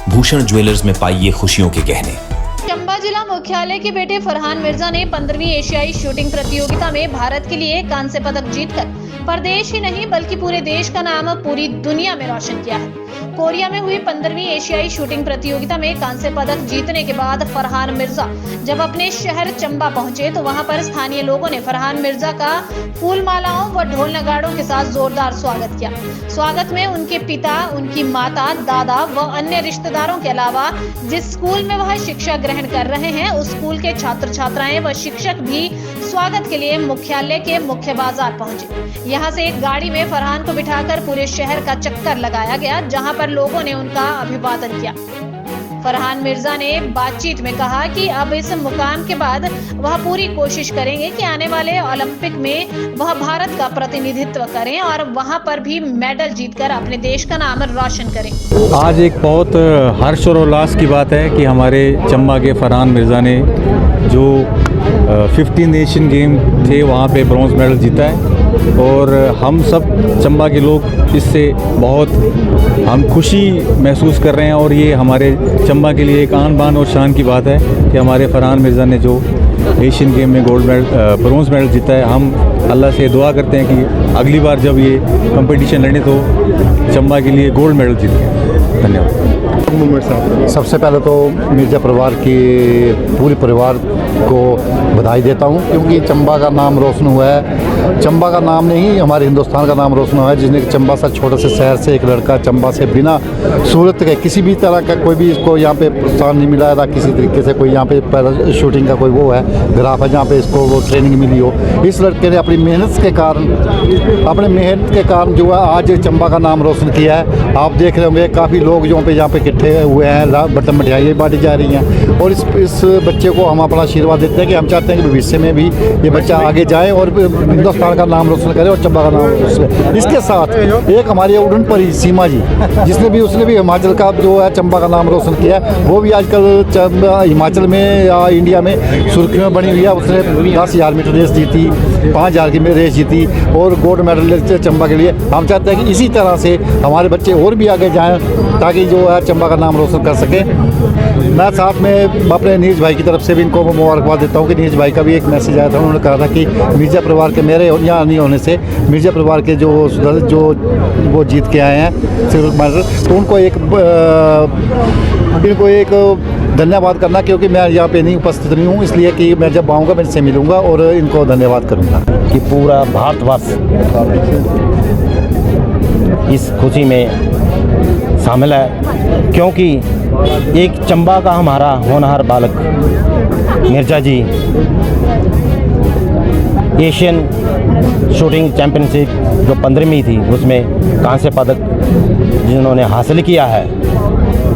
Bhushan jewellers में पाइए खुशियों के गहने। चंबा जिला मुख्यालय के बेटे फरहान मिर्जा ने 15वीं एशियाई शूटिंग प्रतियोगिता में भारत के लिए कांस्य पदक जीतकर प्रदेश ही नहीं बल्कि पूरे देश का नाम पूरी दुनिया में रोशन किया है। कोरिया में हुई 15वीं एशियाई शूटिंग प्रतियोगिता में कांस्य पदक जीतने के बाद फरहान मिर्जा जब अपने शहर चंबा पहुंचे तो वहां पर स्थानीय लोगों ने फरहान मिर्जा का फूल मालाओं व ढोल नगाड़ों के साथ जोरदार स्वागत किया। स्वागत में उनके पिता, उनकी माता, दादा व अन्य रिश्तेदारों के अलावा जिस स्कूल में वह शिक्षा ग्रहण कर रहे हैं उस स्कूल के छात्र छात्राएं व शिक्षक भी स्वागत के लिए मुख्यालय के मुख्य बाजार पहुंचे। यहां से एक गाड़ी में फरहान को बिठाकर पूरे शहर का चक्कर लगाया गया, जहां पर लोगों ने उनका अभिवादन किया। फरहान मिर्जा ने बातचीत में कहा कि अब इस मुकाम के बाद वह पूरी कोशिश करेंगे कि आने वाले ओलंपिक में वह भारत का प्रतिनिधित्व करें और वहां पर भी मेडल जीतकर अपने देश का नाम रोशन करें। आज एक बहुत हर्ष और उल्लास की बात है कि हमारे चंबा के फरहान मिर्जा ने जो 15 एशियन गेम थे वहाँ पे ब्रॉन्ज मेडल जीता है और हम सब चंबा के लोग इससे बहुत हम खुशी महसूस कर रहे हैं और ये हमारे चंबा के लिए एक आन बान और शान की बात है कि हमारे फरहान मिर्ज़ा ने जो एशियन गेम में ब्रॉन्ज मेडल जीता है। हम अल्लाह से दुआ करते हैं कि अगली बार जब ये कंपटीशन लड़े तो चंबा के लिए गोल्ड मेडल जीतें। धन्यवाद। सबसे पहले तो मिर्जा परिवार की पूरे परिवार को बधाई देता हूं क्योंकि चंबा का नाम रोशन हुआ है। चंबा का नाम नहीं हमारे हिंदुस्तान का नाम रोशन हुआ है, जिसने चंबा सा छोटे से शहर से एक लड़का चंबा से बिना सूरत के किसी भी तरह का कोई भी इसको यहाँ पे प्रोत्साहन नहीं मिला था, किसी तरीके से कोई यहाँ पे शूटिंग का कोई वो है ग्राफ है जहाँ पे इसको वो ट्रेनिंग मिली हो। इस लड़के ने अपनी मेहनत के कारण जो है आज चंबा का नाम रोशन किया है। आप देख रहे होंगे काफ़ी लोग जो यहाँ पे इकट्ठे हुए हैं, बटन मिठाइयाँ बांटी जा रही हैं और इस बच्चे को हम अपना आशीर्वाद देते हैं कि हम चाहते हैं कि भविष्य में भी ये बच्चा आगे जाए और हिंदुस्तान का नाम रोशन करे और चंबा का नाम रोशन करे। इसके साथ एक हमारी उड़न परी सीमा जी उसने भी हिमाचल का जो है चंबा का नाम रोशन किया है, वो भी आजकल हिमाचल में या इंडिया में सुर्खियों में बनी हुई है। उसने 10,000 मीटर रेस जीती, 5,000 की रेस जीती और गोल्ड मेडल चंबा के लिए। हम चाहते हैं कि इसी तरह से हमारे बच्चे और भी आगे जाएँ ताकि जो है चंबा का नाम रोशन कर सके। मैं साथ में अपने नीरज भाई की तरफ से भी इनको मुबारकबाद देता हूँ कि नीरज भाई का भी एक मैसेज आया था, उन्होंने कहा था कि मिर्जा परिवार के मेरे यहाँ नहीं होने से मिर्जा परिवार के जो वो जीत के आए हैं सिल्वर मेडल, तो उनको एक धन्यवाद करना क्योंकि मैं यहाँ पे नहीं उपस्थित नहीं हूँ, इसलिए कि मैं जब आऊँगा मैं इनसे मिलूँगा और इनको धन्यवाद करूँगा। कि पूरा भारतवर्ष इस खुशी में शामिल है क्योंकि एक चंबा का हमारा होनहार बालक मिर्जा जी एशियन शूटिंग चैम्पियनशिप जो 15वीं थी उसमें कांस्य पदक जिन्होंने हासिल किया है,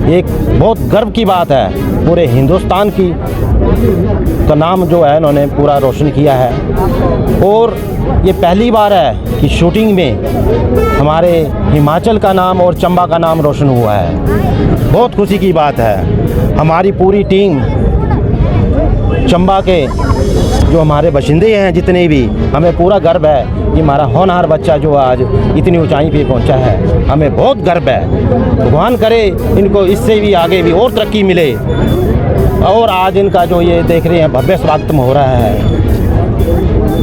एक बहुत गर्व की बात है। पूरे हिंदुस्तान का नाम जो है इन्होंने पूरा रोशन किया है और ये पहली बार है कि शूटिंग में हमारे हिमाचल का नाम और चंबा का नाम रोशन हुआ है। बहुत खुशी की बात है। हमारी पूरी टीम चंबा के जो हमारे बाशिंदे हैं जितने भी, हमें पूरा गर्व है कि हमारा होनहार बच्चा जो आज इतनी ऊंचाई पे पहुंचा है, हमें बहुत गर्व है। भगवान करे इनको इससे भी आगे भी और तरक्की मिले और आज इनका जो ये देख रहे हैं भव्य स्वागत हो रहा है,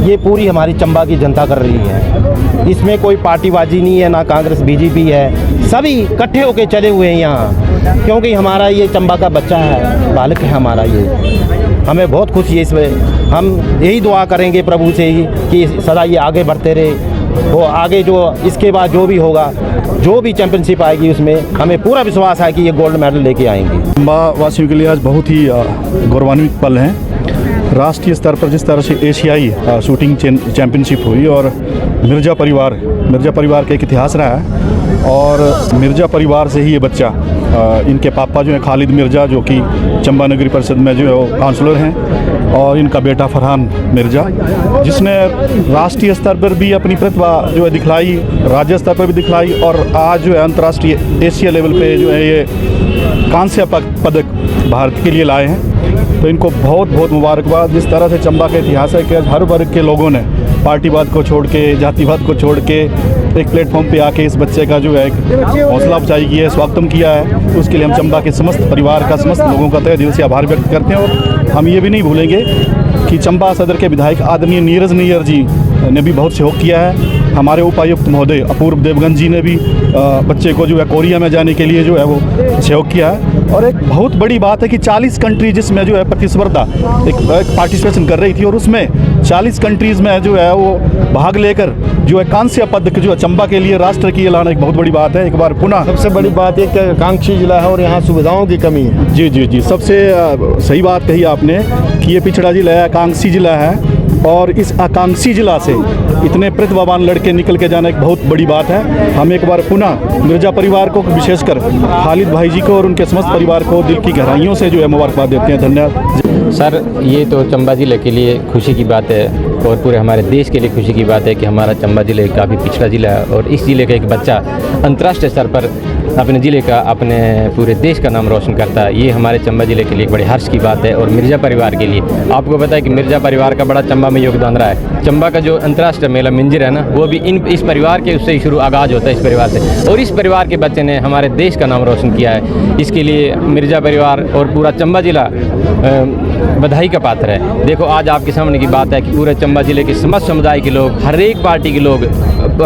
ये पूरी हमारी चंबा की जनता कर रही है। इसमें कोई पार्टीबाजी नहीं है, ना कांग्रेस बीजेपी है, सभी इकट्ठे होकर चले हुए हैं यहाँ क्योंकि हमारा ये चंबा का बच्चा है, बालक है हमारा ये। हमें बहुत खुशी है इसमें। हम यही दुआ करेंगे प्रभु से ही कि सदा ये आगे बढ़ते रहे। वो आगे जो इसके बाद जो भी होगा, जो भी चैंपियनशिप आएगी उसमें हमें पूरा विश्वास है कि ये गोल्ड मेडल लेके आएंगे। चंबा वासियों के लिए आज बहुत ही गौरवान्वित पल हैं। राष्ट्रीय स्तर पर जिस तरह से एशियाई शूटिंग चैंपियनशिप हुई और मिर्जा परिवार का एक इतिहास रहा है और मिर्जा परिवार से ही ये बच्चा इनके पापा जो है खालिद मिर्जा जो कि चंबा नगरी परिषद में जो है काउंसलर हैं और इनका बेटा फरहान मिर्जा जिसने राष्ट्रीय स्तर पर भी अपनी प्रतिभा जो है दिखलाई, राज्य स्तर पर भी दिखलाई और आज जो है अंतर्राष्ट्रीय एशिया लेवल पे जो है ये कांस्य पदक भारत के लिए लाए हैं। तो इनको बहुत बहुत मुबारकबाद। जिस तरह से चंबा का इतिहास है कि हर वर्ग के लोगों ने पार्टीवाद को छोड़ के, जातिवाद को छोड़ के एक प्लेटफॉर्म पे आके इस बच्चे का जो है एक हौसला अफजाई की है, स्वागतम किया है, उसके लिए हम चंबा के समस्त परिवार का, समस्त लोगों का तहे दिल से आभार व्यक्त करते हैं। और हम ये भी नहीं भूलेंगे कि चंबा सदर के विधायक आदरणीय नीरज नैयर जी ने भी बहुत सहयोग किया है। हमारे उपायुक्त महोदय अपूर्व देवगन जी ने भी बच्चे को जो है कोरिया में जाने के लिए जो है वो सहयोग किया है। और एक बहुत बड़ी बात है कि 40 कंट्री जिसमें जो है प्रतिस्पर्धा एक पार्टिसिपेशन कर रही थी, और उसमें 40 कंट्रीज़ में जो है वो भाग लेकर जो है कांस्य पदक जो है चंबा के लिए राष्ट्र की लाना एक बहुत बड़ी बात है। एक बार पुनः सबसे बड़ी बात एक आकांक्षी जिला है और यहाँ सुविधाओं की कमी है। जी, सबसे सही बात कही आपने कि ये पिछड़ा जिला है, आकांक्षी जिला है, और इस आकांक्षी जिला से इतने प्रतिभावान लड़के निकल के जाना एक बहुत बड़ी बात है। हम एक बार पुनः मिर्जा परिवार को, विशेषकर खालिद भाई जी को और उनके समस्त परिवार को दिल की गहराइयों से जो है मुबारकबाद देते हैं। धन्यवाद सर। ये तो चंबा ज़िले के लिए खुशी की बात है और पूरे हमारे देश के लिए खुशी की बात है कि हमारा चंबा ज़िले काफ़ी पिछड़ा ज़िला है और इस ज़िले का एक बच्चा अंतर्राष्ट्रीय स्तर पर अपने ज़िले का, अपने पूरे देश का नाम रोशन करता है। ये हमारे चंबा ज़िले के लिए एक बड़े हर्ष की बात है। और मिर्ज़ा परिवार के लिए आपको पता है कि मिर्ज़ा परिवार का बड़ा चंबा में योगदान रहा है। चंबा का जो अंतर्राष्ट्रीय मेला मिंजर है ना, वो भी इस परिवार के उससे ही शुरू आगाज़ होता है, इस परिवार से। और इस परिवार के बच्चे ने हमारे देश का नाम रोशन किया है। इसके लिए मिर्ज़ा परिवार और पूरा चंबा ज़िला बधाई का पात्र है। देखो आज आपके सामने की बात है कि पूरे चंबा ज़िले के समस्त समुदाय के लोग, हर एक पार्टी के लोग,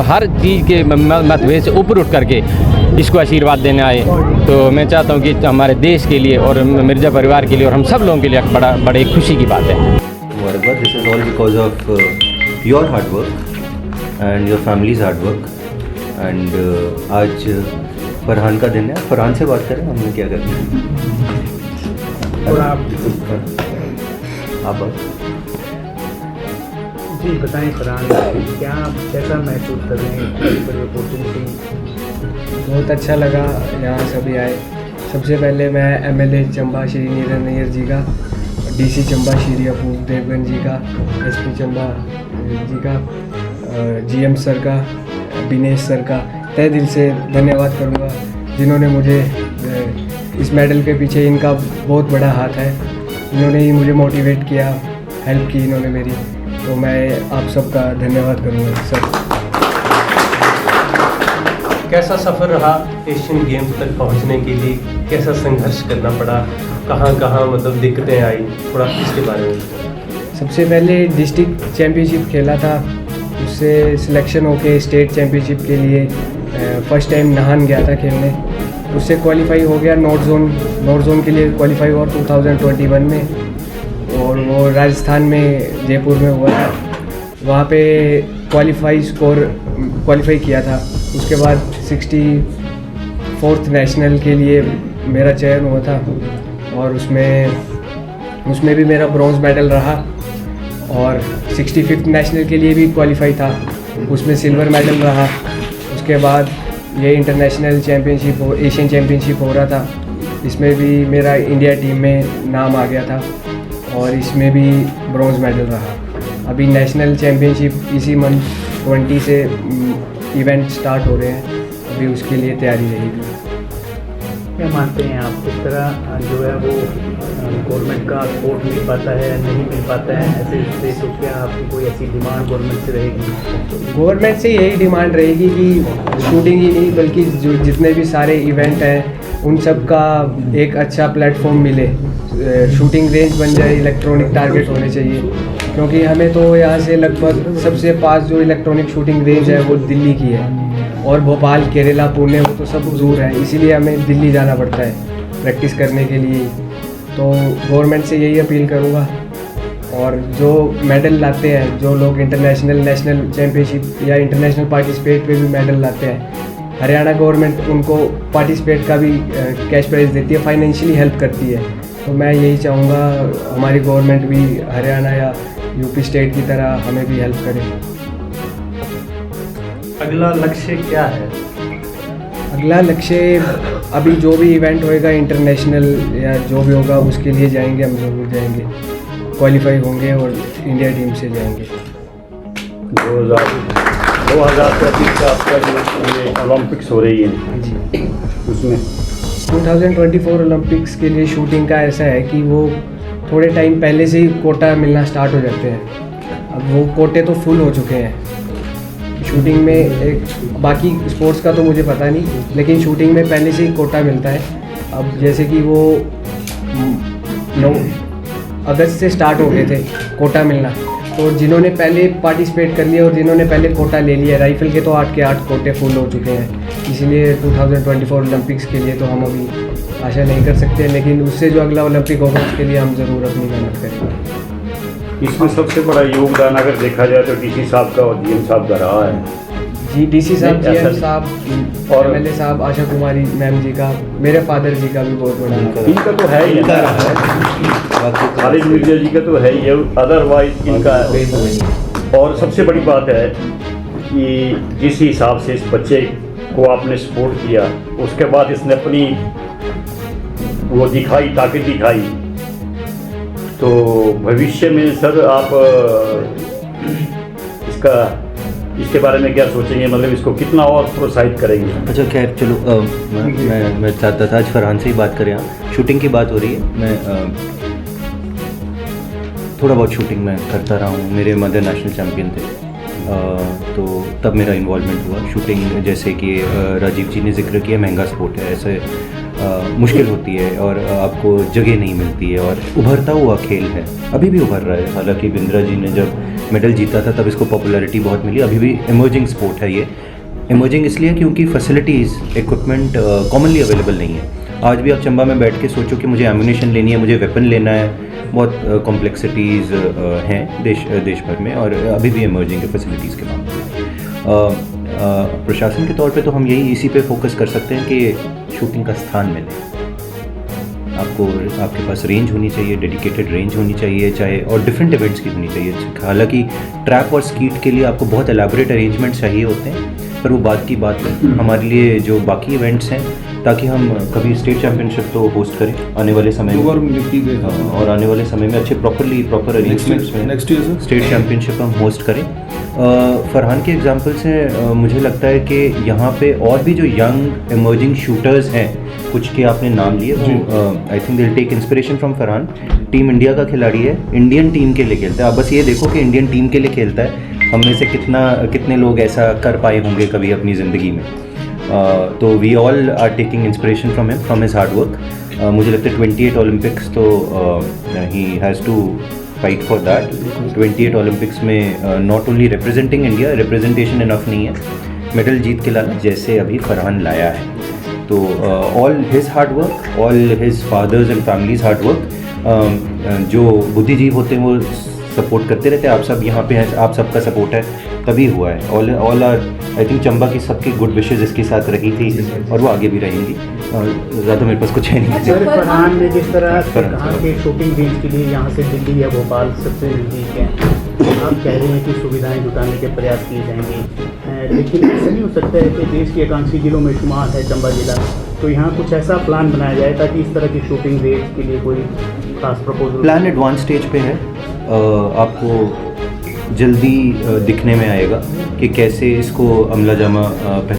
हर चीज़ के मतभेद से ऊपर उठ करके इसको आशीर्वाद देने आए। तो मैं चाहता हूँ कि हमारे देश के लिए और मिर्ज़ा परिवार के लिए और हम सब लोगों के लिए बड़ी खुशी की बात है। मुबारकबाद। This is all because of your hard work and your families hard work. And आज फरहान का दिन है। फरहान से बात करें, हमने क्या करना है। आप जी बताएं फरहान, क्या कैसा महसूस कर रहे हैं अपॉर्चुनिटी? बहुत अच्छा लगा, यहाँ सभी आए। सबसे पहले मैं एमएलए चंबा श्री नीरज नैयर जी का, डीसी चंबा श्री अपूर्व देवगन जी का, एसपी चंबा जी का, जीएम सर का, दिनेश सर का तहे दिल से धन्यवाद करूँगा, जिन्होंने मुझे इस मेडल के पीछे इनका बहुत बड़ा हाथ है। इन्होंने ही मुझे मोटिवेट किया, हेल्प की इन्होंने मेरी, तो मैं आप सबका धन्यवाद करूँगा सर। कैसा सफ़र रहा एशियन गेम्स तक पहुंचने के लिए? कैसा संघर्ष करना पड़ा? कहाँ कहाँ मतलब दिक्कतें आई? थोड़ा इसके बारे में। सबसे पहले डिस्ट्रिक्ट चैम्पियनशिप खेला था, उससे सिलेक्शन होके स्टेट चैम्पियनशिप के लिए फर्स्ट टाइम नाहन गया था खेलने, उससे क्वालिफाई हो गया। नॉर्थ जोन के लिए क्वालिफाई हुआ 2021 में, और वो राजस्थान में जयपुर में हुआ था। वहाँ पे क्वालिफाई किया था। उसके बाद 64th नेशनल के लिए मेरा चयन हुआ था, और उसमें भी मेरा ब्रॉन्ज मेडल रहा। और 65th नेशनल के लिए भी क्वालिफाई था, उसमें सिल्वर मेडल रहा। उसके बाद ये इंटरनेशनल चैम्पियनशिप एशियन चैम्पियनशिप हो रहा था, इसमें भी मेरा इंडिया टीम में नाम आ गया था, और इसमें भी ब्रॉन्ज मेडल रहा। अभी नेशनल चैम्पियनशिप इसी मंथ 20 से इवेंट स्टार्ट हो रहे हैं, अभी उसके लिए तैयारी रहेगी। क्या मानते हैं आप, किस तरह जो है वो गवर्नमेंट का सपोर्ट मिल पाता है, नहीं मिल पाता है ऐसे से? तो क्या आपकी कोई ऐसी डिमांड गवर्नमेंट से रहेगी? गवर्नमेंट से यही डिमांड रहेगी कि शूटिंग ही नहीं बल्कि जो जितने भी सारे इवेंट हैं उन सब का एक अच्छा प्लेटफॉर्म मिले, शूटिंग रेंज बन जाए, इलेक्ट्रॉनिक टारगेट होने चाहिए, क्योंकि हमें तो यहाँ से लगभग सबसे पास जो इलेक्ट्रॉनिक शूटिंग रेंज है वो दिल्ली की है, और भोपाल, केरला, पुणे वो तो सब दूर है, इसीलिए हमें दिल्ली जाना पड़ता है प्रैक्टिस करने के लिए। तो गवर्नमेंट से यही अपील करूँगा, और जो मेडल लाते हैं, जो लोग इंटरनेशनल नेशनल चैम्पियनशिप या इंटरनेशनल पार्टिसिपेट पे भी मेडल लाते हैं, हरियाणा गवर्नमेंट उनको पार्टिसिपेट का भी कैश प्राइज़ देती है, फाइनेंशियली हेल्प करती है। तो मैं यही चाहूँगा हमारी गवर्नमेंट भी हरियाणा या यूपी स्टेट की तरह हमें भी हेल्प करे। अगला लक्ष्य क्या है? अगला लक्ष्य अभी जो भी इवेंट होएगा इंटरनेशनल या जो भी होगा उसके लिए जाएंगे, हम ज़रूर जाएंगे, क्वालिफाई होंगे और इंडिया टीम से जाएंगे। 2024 का आपका जो ओलंपिक्स हो रही है जी, उसमें 2024 ओलंपिक्स के लिए शूटिंग का ऐसा है कि वो थोड़े टाइम पहले से ही कोटा मिलना स्टार्ट हो जाते हैं। अब वो कोटे तो फुल हो चुके हैं, शूटिंग में एक बाकी स्पोर्ट्स का तो मुझे पता नहीं, लेकिन शूटिंग में पहले से ही कोटा मिलता है। अब जैसे कि वो 9 अगस्त से स्टार्ट हो गए थे कोटा मिलना, तो जिन्होंने पहले पार्टिसिपेट कर लिया और जिन्होंने पहले कोटा ले लिया, राइफल के तो 8 के 8 कोटे फुल हो चुके हैं। इसलिए 2024 ओलंपिक्स के लिए तो हम अभी आशा नहीं कर सकते, लेकिन उससे जो अगला ओलंपिक होगा उसके लिए हम ज़रूर अपनी मेहनत करेंगे। इसमें सबसे बड़ा योगदान अगर देखा जाए तो डीसी साहब का और डीएम साहब का रहा है। जी, डीसी साहब, जीएम साहब और एमएलए साहब, आशा कुमारी मैम जी का, मेरे फादर जी का भी बहुत बड़ा इनका तो है ही, खालिद मिर्जा जी का तो है ही, अदरवाइज इनका। और सबसे बड़ी बात है कि जिस हिसाब से इस बच्चे को आपने सपोर्ट किया, उसके बाद इसने अपनी वो दिखाई, ताकत दिखाई, तो भविष्य में सर आप इसके बारे में क्या सोचेंगे, मतलब इसको कितना और प्रोत्साहित करेंगे? अच्छा खैर चलो, मैं चाहता था आज फरहान से ही बात करें। शूटिंग की बात हो रही है, मैं थोड़ा बहुत शूटिंग मैं करता रहा हूँ। मेरे मदर नेशनल चैम्पियन थे, तो तब मेरा इन्वॉल्वमेंट हुआ शूटिंग। जैसे कि राजीव जी ने जिक्र किया, महंगा स्पोर्ट है, ऐसे मुश्किल होती है और आपको जगह नहीं मिलती है, और उभरता हुआ खेल है, अभी भी उभर रहा है। हालांकि बिंद्रा जी ने जब मेडल जीता था तब इसको पॉपुलैरिटी बहुत मिली, अभी भी इमर्जिंग स्पोर्ट है ये। इमर्जिंग इसलिए क्योंकि फैसिलिटीज़, इक्विपमेंट कॉमनली अवेलेबल नहीं है। आज भी आप चंबा में बैठ के सोचो कि मुझे एम्यूनेशन लेनी है, मुझे वेपन लेना है, बहुत कॉम्प्लेक्सिटीज़ हैं देश भर में, और अभी भी इमर्जिंग है फैसिलिटीज़ के मामले में। प्रशासन के तौर पे तो हम यही इसी पे फोकस कर सकते हैं कि शूटिंग का स्थान मिले। आपके पास रेंज होनी चाहिए, डेडिकेटेड रेंज होनी चाहिए, चाहे और डिफरेंट इवेंट्स की होनी चाहिए। हालांकि ट्रैक और स्कीट के लिए आपको बहुत एलैबोरेट अरेंजमेंट चाहिए होते हैं, पर वो बात की बात है। हमारे लिए जो बाकी इवेंट्स हैं, ताकि हम कभी स्टेट चैम्पियनशिप तो होस्ट करें आने वाले समय में, और आने वाले समय में अच्छे प्रॉपर अरेंजमेंट्स में नेक्स्ट ईयर स्टेट चैम्पियनशिप हम होस्ट करें। फरहान के एग्जांपल से मुझे लगता है कि यहाँ पे और भी जो यंग इमर्जिंग शूटर्स हैं, कुछ के आपने नाम लिए, I think they take inspiration from Farhan. Team India का खिलाड़ी है, इंडियन टीम के लिए खेलता है। आप बस ये देखो कि इंडियन टीम के लिए खेलता है। हम में से कितने लोग ऐसा कर पाए होंगे कभी अपनी ज़िंदगी में। तो we all are taking inspiration from him, from his hard work. मुझे लगता है 28 ओलंपिक्स तो he has to fight for that. 28 Olympics में not only representing India, representation enough नहीं है, मेडल जीत के लाना जैसे अभी फरहान लाया है। तो all his hard work, all his father's and families hard work, जो बुद्धिजीव होते हैं वो सपोर्ट करते रहते हैं। आप सब यहाँ पे हैं, आप सबका सपोर्ट है तभी हुआ है। All are, I think Chamba की सबकी गुड विशेज इसके साथ रही थी और वो आगे भी रहेंगी। ज़्यादा मेरे पास कुछ है नहीं। सर, फरहान ने जिस तरह कहा कि शूटिंग रेंज के लिए यहाँ से दिल्ली या भोपाल सबसे नज़दीक है, आप कह रहे हैं कि सुविधाएं जुटाने के प्रयास किए जाएंगे, लेकिन ऐसा नहीं हो सकता है कि देश के आकांक्षी जिलों में शुमार है चंबा जिला, तो यहाँ कुछ ऐसा प्लान बनाया जाए ताकि इस तरह की शूटिंग रेंज के लिए कोई खास प्रपोजल? प्लान एडवांस स्टेज पे है, आपको जल्दी दिखने में आएगा कि कैसे इसको अमला जामा